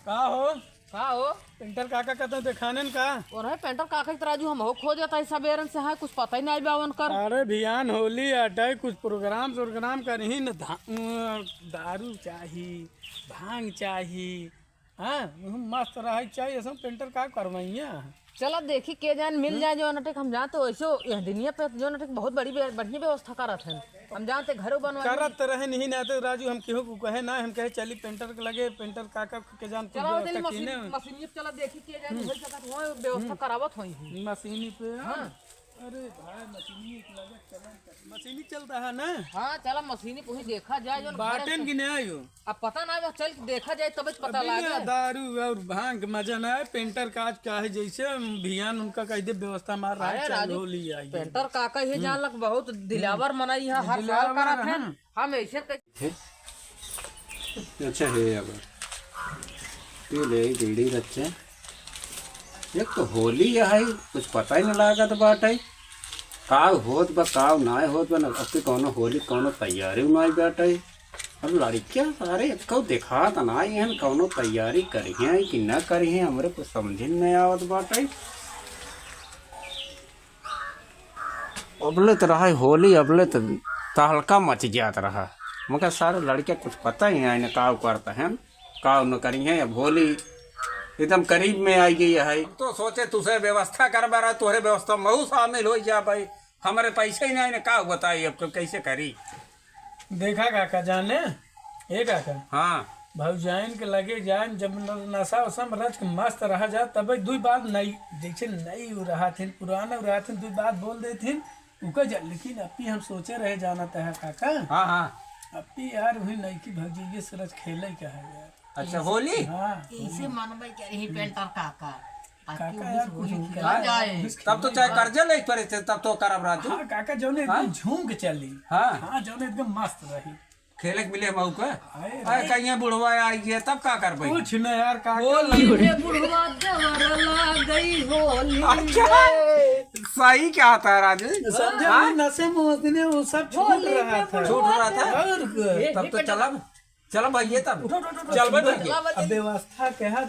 का हो का हो पेंटर काका का तो दिखाने का। और है पेंटर काका की तराजू हम हो खो जाता है सबेरन से है कुछ पता ही नहीं बावन कर। अरे भियान होली अटै कुछ प्रोग्राम करही न दारू चाही भांग चाही। हाँ मस्त रह चाहिए सब पेंटर का करवाइया। चलो देखी के जान मिल जाए जो नटक हम जाते वैसे यह दुनिया पे जो नटक बहुत बढ़िया व्यवस्था करत है। हम जानते घरों बनवा करत रहे नहीं ना तो राजू हम केहू को कहे ना हम कहे चली पेंटर के लगे पेंटर काका के जान कुछ चलो व्यवस्था कीने मशीन चलो देखी के जान हो सकत हो व्यवस्था करावत होई मशीनी पे। हां अरे भाई मशीनी के लगे चलन मशीनी चलता है ना। हाँ चलो मशीनी पूरी देखा जाए जो बाटन की नहीं आयो। अब पता ना चल देखा जाए तब पता लगे। दारू और भांग के मजा ना है पेंटर काज का है जैसे भियान उनका कह दे व्यवस्था मार रहा है चालू हो लिया है। पेंटर काका ही जान लग बहुत दिलावर मनाई है हर साल करत है हम ऐसे अच्छा है अब ये ले बीड़ी बच्चे एक तो होली है कुछ पता ही नहीं लगा तो बात है काव होत बा काव ना होत बा अब के कोनो होली कोनो तैयारी ना बात है। अब लड़कियां सारे को देखा तो ना है कोनो तैयारी करी है कि ना करी है हमरे को समझ नहीं आवत बात है। अबले तो रहा होली अबले तो तहलका मच जात रहा मगर सारे लड़के कुछ पता ही नहीं काव करता है काव न करी है अब होली एकदम करीब में आई गई है तो सोचे तुझे व्यवस्था करवा रहा तुहरे व्यवस्था में शामिल हो जा भाई हमारे पैसे ही नहीं काव बताई अब कैसे करी। देखा काका जाने ए काका हाँ भौजाइन के लगे जाए जब नशा वशा में रच के मस्त रहा जा तब दुई बात नई जैसे नई रहा थे पुराना रहा थे दुई बात बोल दे थे उका जा लेकिन अभी हम सोचे रहे जाना था काका। हाँ हाँ अभी यार वही नई की भौजी से रच खेले क्या है यार। अच्छा होली हाँ कैसे मनबे के रही पेंटर काका काका यार कुछ जाए तब तो चाहे कर्जा ले पड़े थे तब तो करब राजू। हाँ काका जो ने एकदम झूम के चली। हाँ हाँ जो ने एकदम मस्त रही खेले के मिले मऊ का अरे अरे कहीं बुढ़वा आई है तब का कर भाई कुछ न यार काका बुढ़वा देवर ला गई होली अच्छा सही क्या था राजू समझा नशे में उस दिन वो सब छूट रहा था छूट रहा था और तब तो चला चलो भैया तब चल भाई भैया अब व्यवस्था के है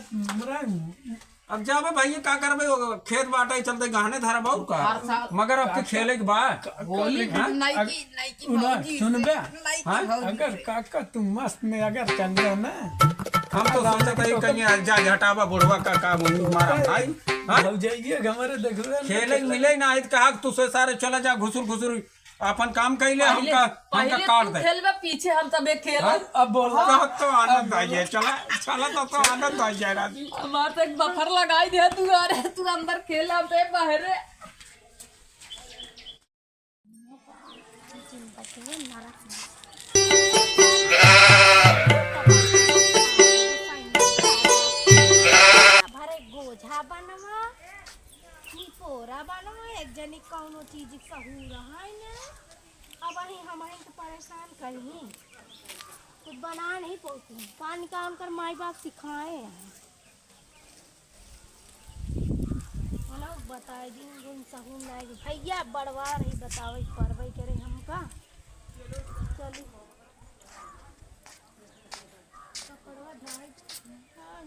अब जा भैया का कर भाई खेत बाटा ही चलते गहने धारा बहु का मगर अब के खेले के बाद होली सुनबे अगर काका तुम मस्त में अगर चल रहे ना हम तो सोचते थे कहीं जा हटावा बुढ़वा का मारा भाई हो जाइए हमारे देख रहे खेले मिले ना इत कहा तुझसे सारे चला जा घुसुर घुसुर अपन काम कैले हमका काट दे खेल में पीछे हम सब एक खेल अब बोलो तो आनंद आ जाए चला चला तो आनंद आ जाए राजू हमार तो एक बफर लगाई दे तू अरे तू अंदर खेल हम पे बाहर गोझा बनवा पोरा बनवा एक जनी कौनो चीज कहू रहा है ना अब हम तो परेशान करी कुछ बना नहीं पौती पानी का उनकर माई बाप सिखाए हैं बताए दिन सहू नहीं भैया बड़वा रही बतावे पढ़वे करे हमका चली कपड़वा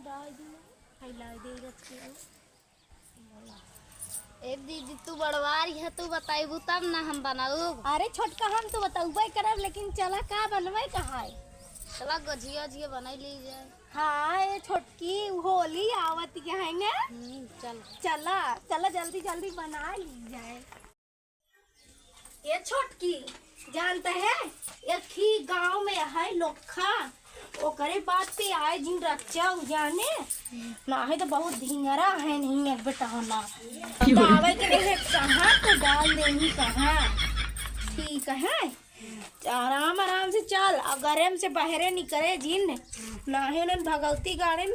डाल दी फैला दे रखे एक दीदी तू बड़वारी है तू बताइबू तब ना हम बनाऊ। अरे छोटका हम तो बताऊबे करब लेकिन चला का बनवे कहा है चला गजिया जिया बनाई ली जाए। हाँ ये छोटकी होली आवत के है ना चल चला चला जल्दी जल्दी बना ली जाए। ये छोटकी जानते हैं एक ही गांव में है लोखा ओकरे बात पे आए जिन रच्चा जाने ना है तो बहुत ढिंगरा है नहीं एक बेटा होना दावे के रहे कहाँ तो डाल देनी कहाँ ठीक है आराम आराम से चल अगर हम से बहरे निकले जिन ना है ना भगवती गाड़े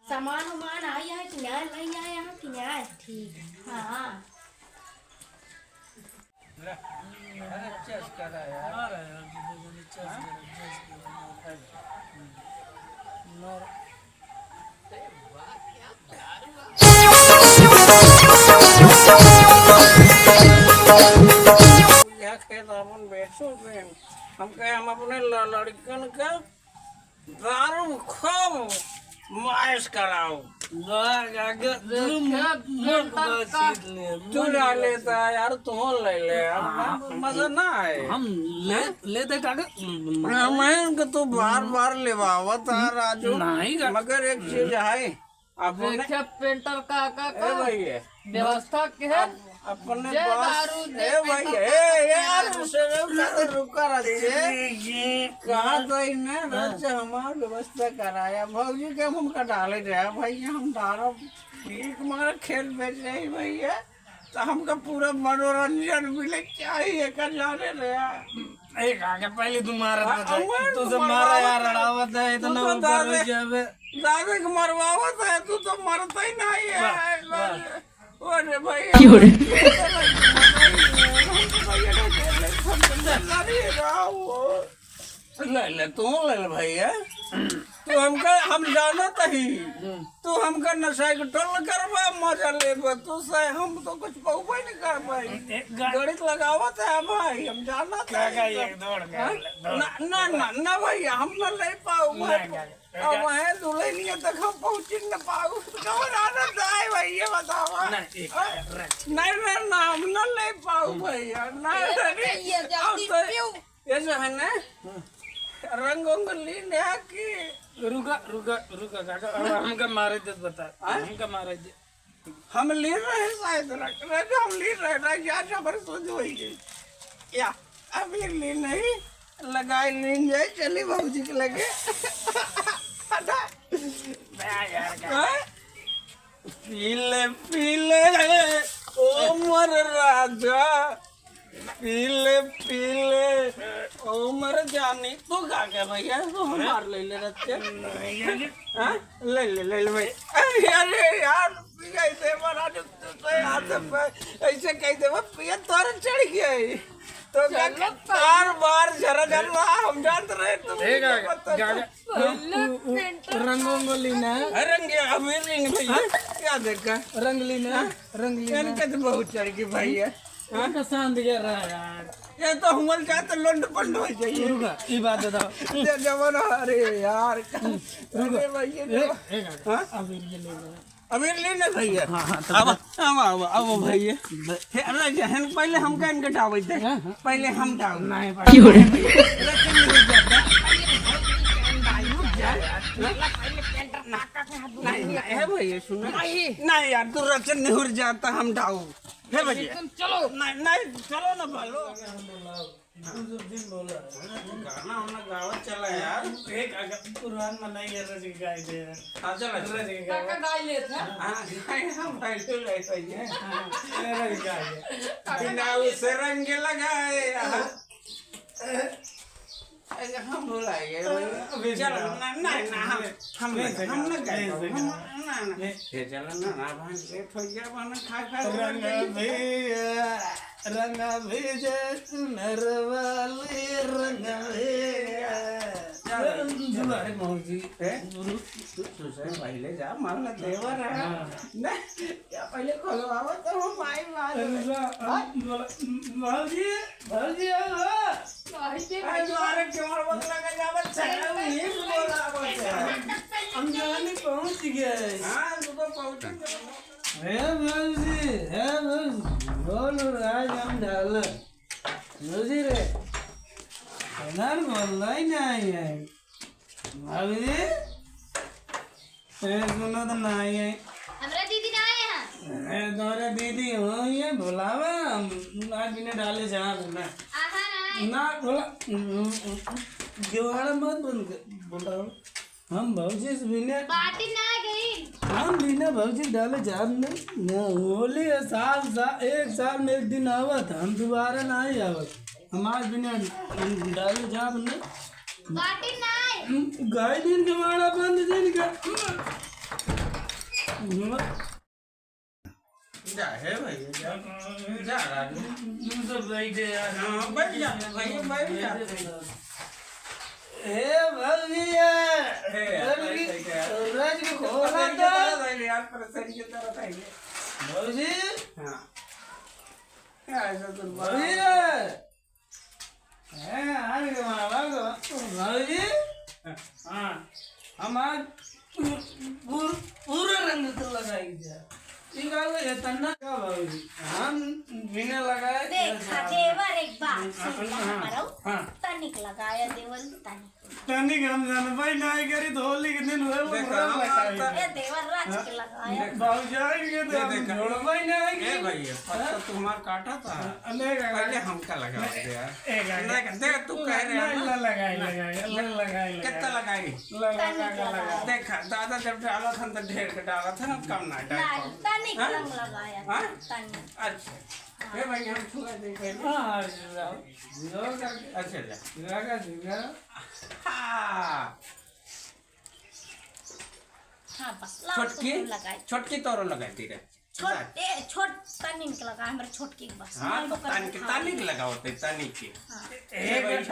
सामान उमान आया है कि नहीं आया है कि नहीं ठीक है हाँ हम कहे हम अपने लड़कन का दारू खूब माइस कराओ। तू ना लेता यार, तू ले ले, मजा ना है। हम लेते काका मैं तो बार बार लेवावत है राजू, नहीं का मगर एक चीज है अपने देखिए पेंटर काका ए का भाई व्यवस्था के है अपने जय पास दारू जय ए भाई ए यार से रुका रहे कहा तो इन्हें रच हमारा व्यवस्था कराया भौजी के हम का डाले रहे भाई, हम डालो ठीक हमारा खेल बेच रहे भैया, तो हमका पूरा मनोरंजन मिले चाहिए का जाने रहे। एक आगे पहले तुम्हारा अमर, तो तू सब मारा मरवावा यार था। अड़ावत है तू इतना तो ऊपर दादे- हो जावे। दादे को मरवावत है, तू तो मरता ही नहीं है। अरे भाई ले ले तू ले ले भैया, तू हमका हम जानत ही, तू हमका नशा के टोल करवा मजा ले, तू से हम तो कुछ पहुँच नहीं कर पाई। गणित लगावत है भाई, हम जानत काका है। एक दौड़ ना ना ना ना भैया, हम न ले पाऊ। अब वहाँ दुल्हनिया तक हम पहुँच न पाऊ, कौन आनंद आए भैया बतावा। नहीं नहीं ना, हम न ले पाऊ भैया, ये जो है ना रंग उंगली ने की रुका रुका रुका काका, अब हमका मारे दे बता, हमका मारे दे। हम ले रहे शायद हम ले रहे यार, जबर सोच हुई गई या अभी ले नहीं लगाए नहीं जाए, चली बाबूजी के लगे पीले पीले ओ मर राजा, पीले पीले ओ मर जानी। तू खा गया भैया, तो हम मार ले रखे ले ले ले भाई। अरे यार कैसे मरा जो ऐसे कैसे पिया तोर चढ़ गया तो बार बार जरा जरा हम जानते रहे रंग लेना रंग अमीर नहीं भैया, क्या देखा रंग लेना रंग लेना तो बहुत चढ़ गई भैया। शांत कर रहा है यार, ये तो हमल चाहते लोंड पंड हो जाइए। रुका ये बात बताओ जवान अरे यार अरे भैया हाँ? अबीर ये लेना अमीर लेने भैया। अब भैया पहले हम का इनके डावे थे, पहले हम डाव नहीं भैया सुनो नहीं यार, तू रचन नहीं हो जाता, हम डाऊ है भैया। चलो नहीं नहीं चलो ना बोलो दिन बोला गाना हमने गावत चला यार। एक पुरान में नहीं है रज गाय दे हाँ चला रज काका गाय लेते हैं हाँ हम भाई तो लेते हैं रज गाय बिना उसे रंग लगाए हम बुलाएंगे चलो ना ना ना हम ना गए ये चलो ना ना भाई लेट हो गया बना खा खा रंग भेजे नरवाले रंग भेजे मौजी पहले जा मान ला देवर है ना क्या पहले खोलो आओ तो हम आई मार मौजी मौजी द्वारे क्यों मत लगा जावत चला नहीं बोला हम जाने पहुंच गए। हां सुबह पहुंचे है मौजी बोलो राज हम डाल मौजी रे कनार बोलना ही नहीं है मौजी सुनो तो नहीं है हमरा दीदी ना आए हैं तुम्हारे दीदी हो ये बुलावा आज बिना डाले जा ना आहा ना ना बोला गेवाड़ा मत बुलाओ, हम भौजी से बिना पार्टी ना गई हम बिना भौजी डाले जा ना होली है एक साल में एक दिन आवत, हम दोबारा ना ही आवत, हम आज बिना डाले जा ना पार्टी ना आए गाय दिन गेवाड़ा बंद दिन का जा है भैया जा राजू सब बैठे यार बैठ जा भैया बैठ जा ए भैया रज को खोला था यार प्रसन्न की तरह था ये भौजी हां ऐसा तो भैया है आने के मारा को भौजी हाँ हम आज पूरा रंग तो लगाई जा ये तन्ना का भाई हम बिना लगाए देखा देवर एक बात सुन हाँ, हमारा हाँ। तनिक लगाया देवर तनिक तनिक हम जान भाई नहीं करी तो होली के दिन हुए वो देखा, रंग लगाई ए देवर राज के लगाया भाव जाएंगे तो हम देखा। जोड़ भाई नहीं ए भैया पत्ता तुम्हार काटा था पहले हमका लगा दे यार देख तू कह रहे है ना लगाई कितना लगाई देखा दादा जब डाला था तो ढेर के डाला था ना कम ना नहीं डाल तनिक हाँ? रंग लगाया हाँ? तनिक अच्छा ए भाई हम छुआ दे पहले हाँ अच्छा जा हाँ हाँ बस लाओ तुम लगाए छोटकी तोरो लगाती रे छोट तनिक लगाया हमारे छोटकी के बस हाँ हमको कर तानिक तानिक लगाओ ते तानिक के एक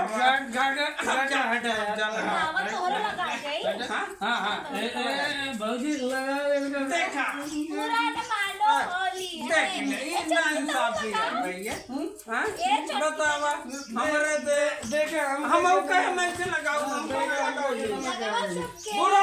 गागा हटा रावण तो होरो लगा गई हाँ हाँ भाजी लगा देखा पूरा ने मानो होली है देख ले ये ना इंसाफ है भैया हाँ बतावा हमारे दे देखा हम कहे मैं से लगाओ हम लगाओ लगाओ सबके पूरा